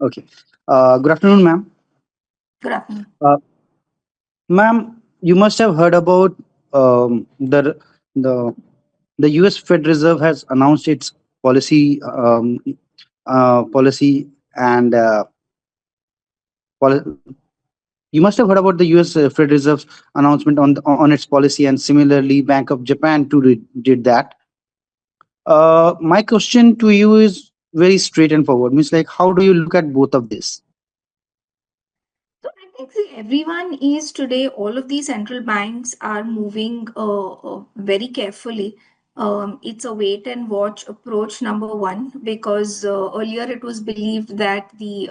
Okay. Good afternoon, ma'am. Good afternoon. Uh, Ma'am, you must have heard about the the U.S. Fed Reserve has announced its policy and poli- you must have heard about the U.S. Fed Reserve's announcement on its policy, and similarly, Bank of Japan too did that. My question to you is very straight and forward. Means like, how do you look at both of this? So I think see, everyone is today, all of these central banks are moving very carefully. It's a wait and watch approach, number one, because earlier it was believed that the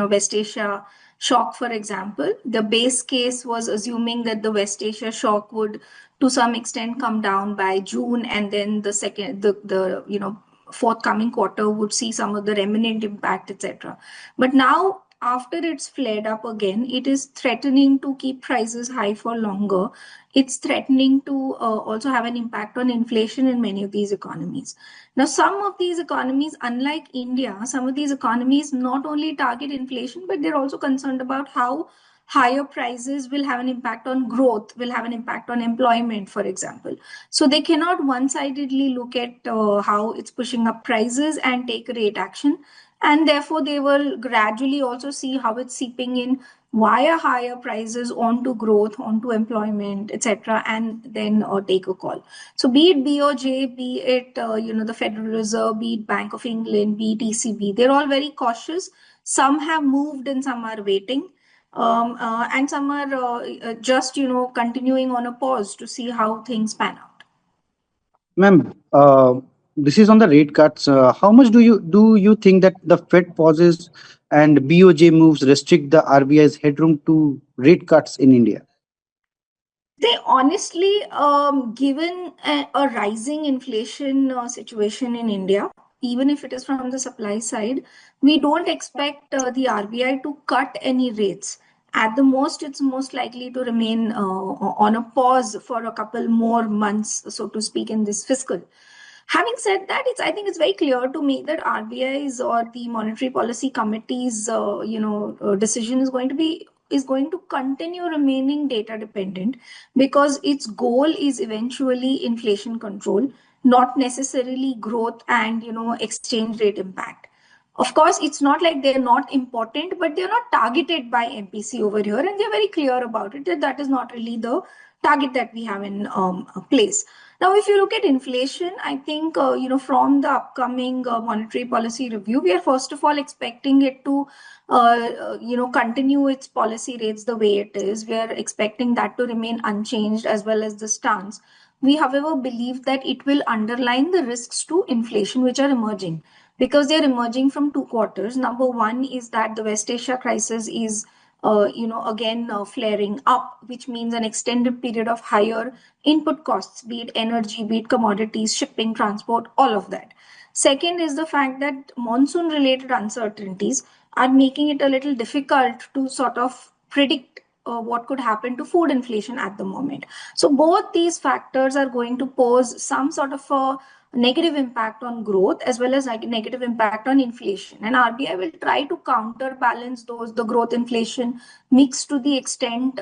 West Asia shock, for example, the base case was assuming that the West Asia shock would to some extent come down by June, and then the forthcoming quarter would see some of the remnant impact, etc. But now, after it's flared up again, it is threatening to keep prices high for longer. It's threatening to also have an impact on inflation in many of these economies. Now, some of these economies, unlike India, some of these economies not only target inflation, but they're also concerned about how higher prices will have an impact on growth, will have an impact on employment, for example. So they cannot one sidedly look at how it's pushing up prices and take rate action, and therefore they will gradually also see how it's seeping in via higher prices onto growth, onto employment, etc., and then take a call. So be it BOJ, be it the Federal Reserve, be it Bank of England, be it ECB, they're all very cautious. Some have moved and some are waiting. And some are just continuing on a pause to see how things pan out. Ma'am, this is on the rate cuts. How much do you think that the Fed pauses and BOJ moves restrict the RBI's headroom to rate cuts in India? They honestly, given a rising inflation situation in India, even if it is from the supply side, we don't expect the RBI to cut any rates. At the most, it's most likely to remain on a pause for a couple more months, so to speak, in this fiscal. Having said that, I think it's very clear to me that RBI's or the Monetary Policy Committee's decision is going to continue remaining data dependent, because its goal is eventually inflation control, not necessarily growth and exchange rate impact. Of course, it's not like they're not important, but they're not targeted by MPC over here, and they're very clear about it that that is not really the target that we have in place. Now, if you look at inflation, I think from the upcoming monetary policy review, we are first of all expecting it to continue its policy rates the way it is. We are expecting that to remain unchanged as well as the stance. We, however, believe that it will underline the risks to inflation which are emerging, because they are emerging from two quarters. Number one is that the West Asia crisis is again flaring up, which means an extended period of higher input costs, be it energy, be it commodities, shipping, transport, all of that. Second is the fact that monsoon related uncertainties are making it a little difficult to sort of predict what could happen to food inflation at the moment. So both these factors are going to pose some sort of a negative impact on growth as well as negative impact on inflation, and RBI will try to counterbalance those, the growth inflation mix, to the extent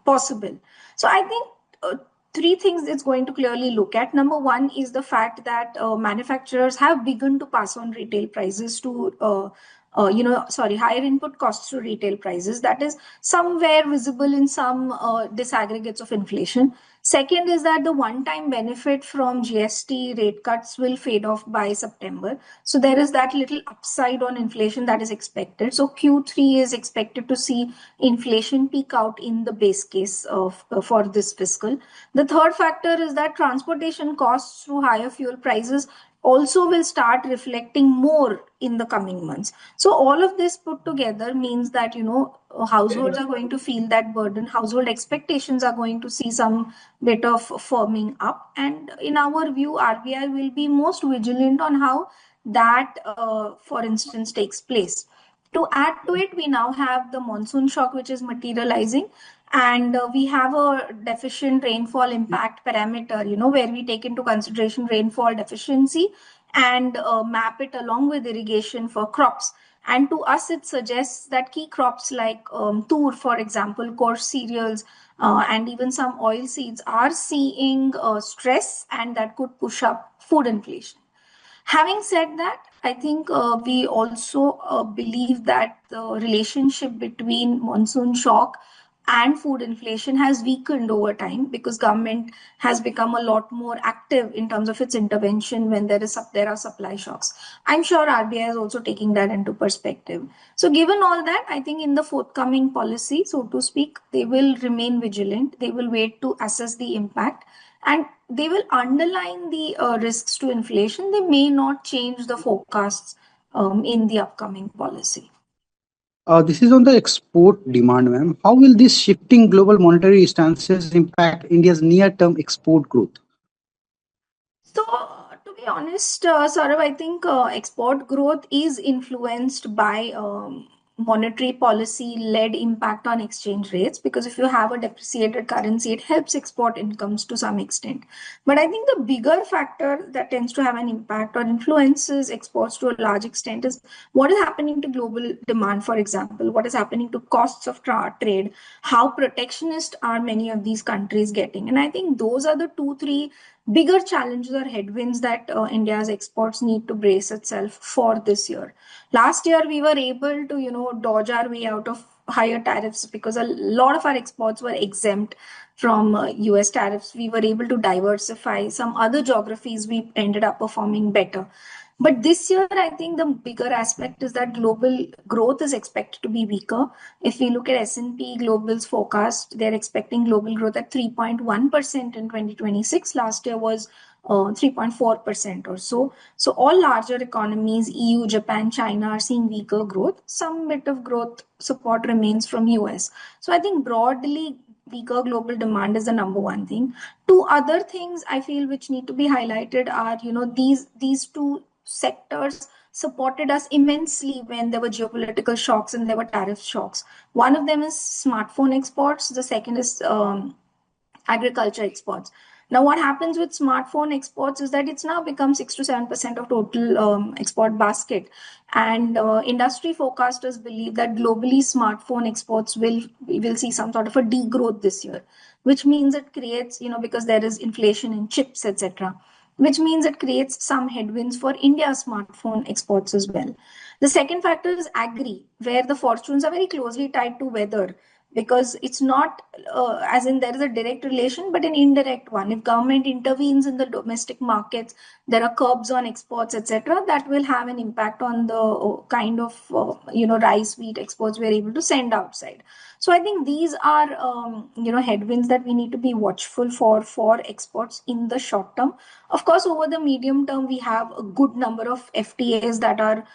possible. So I think three things it's going to clearly look at. Number one is the fact that manufacturers have begun to pass on retail prices to higher input costs to retail prices. That is somewhere visible in some disaggregates of inflation. Second is that the one-time benefit from GST rate cuts will fade off by September. So there is that little upside on inflation that is expected. So Q3 is expected to see inflation peak out in the base case of for this fiscal. The third factor is that transportation costs through higher fuel prices also will start reflecting more in the coming months. So all of this put together means that households are going to feel that burden. Household expectations are going to see some bit of firming up, and in our view, RBI will be most vigilant on how that, for instance, takes place. To add to it, we now have the monsoon shock which is materializing, and we have a deficient rainfall impact parameter, where we take into consideration rainfall deficiency and map it along with irrigation for crops. And to us, it suggests that key crops like tur, for example, coarse cereals, and even some oil seeds are seeing stress, and that could push up food inflation. Having said that, I think we also believe that the relationship between monsoon shock and food inflation has weakened over time because government has become a lot more active in terms of its intervention when there are supply shocks. I'm sure RBI is also taking that into perspective. So given all that, I think in the forthcoming policy, so to speak, they will remain vigilant. They will wait to assess the impact, and they will underline the risks to inflation. They may not change the forecasts in the upcoming policy. This is on the export demand, ma'am. How will these shifting global monetary stances impact India's near-term export growth? So, to be honest, Saurav, I think export growth is influenced by monetary policy led impact on exchange rates, because if you have a depreciated currency, it helps export incomes to some extent. But I think the bigger factor that tends to have an impact or influences exports to a large extent is what is happening to global demand, for example, what is happening to costs of trade, how protectionist are many of these countries getting. And I think those are the two, three bigger challenges or headwinds that India's exports need to brace itself for this year. Last year, we were able to, dodge our way out of higher tariffs because a lot of our exports were exempt from US tariffs. We were able to diversify. Some other geographies, we ended up performing better. But this year, I think the bigger aspect is that global growth is expected to be weaker. If we look at S&P Global's forecast, they're expecting global growth at 3.1% in 2026. Last year was 3.4% or so. So all larger economies, EU, Japan, China, are seeing weaker growth. Some bit of growth support remains from US. So I think broadly, weaker global demand is the number one thing. Two other things I feel which need to be highlighted are, these two sectors supported us immensely when there were geopolitical shocks and there were tariff shocks. One of them is smartphone exports. The second is agriculture exports. Now, what happens with smartphone exports is that it's now become 6 to 7% of total export basket, and industry forecasters believe that globally smartphone exports will see some sort of a degrowth this year, which means it creates, because there is inflation in chips, etc., which means it creates some headwinds for India's smartphone exports as well. The second factor is agri, where the fortunes are very closely tied to weather, because it's not as in there is a direct relation but an indirect one. If government intervenes in the domestic markets, there are curbs on exports, etc., that will have an impact on the kind of rice, wheat exports we're able to send outside. So I think these are headwinds that we need to be watchful for exports in the short term. Of course, over the medium term, we have a good number of FTAs that are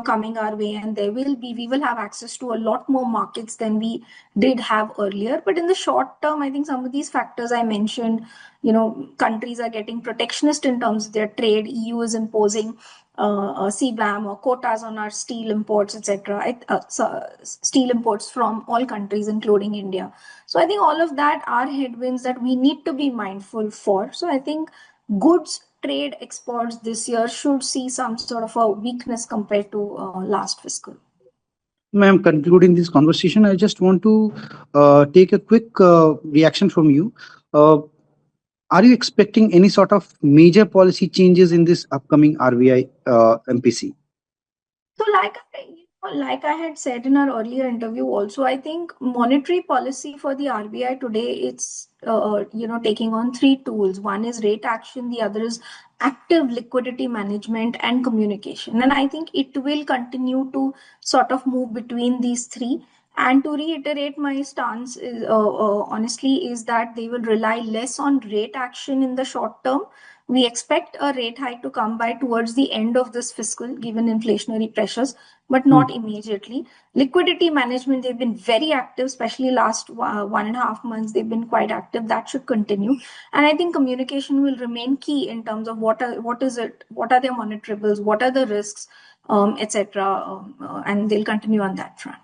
coming our way, and we will have access to a lot more markets than we did have earlier. But in the short term, I think some of these factors I mentioned, countries are getting protectionist in terms of their trade. EU is imposing CBAM or quotas on our steel imports, etc. Steel imports from all countries, including India. So I think all of that are headwinds that we need to be mindful for. So I think goods trade exports this year should see some sort of a weakness compared to last fiscal. Ma'am, concluding this conversation, I just want to take a quick reaction from you. Are you expecting any sort of major policy changes in this upcoming RBI MPC? So, like I had said in our earlier interview, also, I think monetary policy for the RBI today, it's taking on three tools. One is rate action, the other is active liquidity management and communication. And I think it will continue to sort of move between these three. And to reiterate, my stance is honestly is that they will rely less on rate action in the short term. We expect a rate hike to come by towards the end of this fiscal, given inflationary pressures, but not immediately. Liquidity management, they've been very active, especially last 1.5 months. They've been quite active. That should continue. And I think communication will remain key in terms of what are their monitorables, what are the risks, etc. And they'll continue on that front.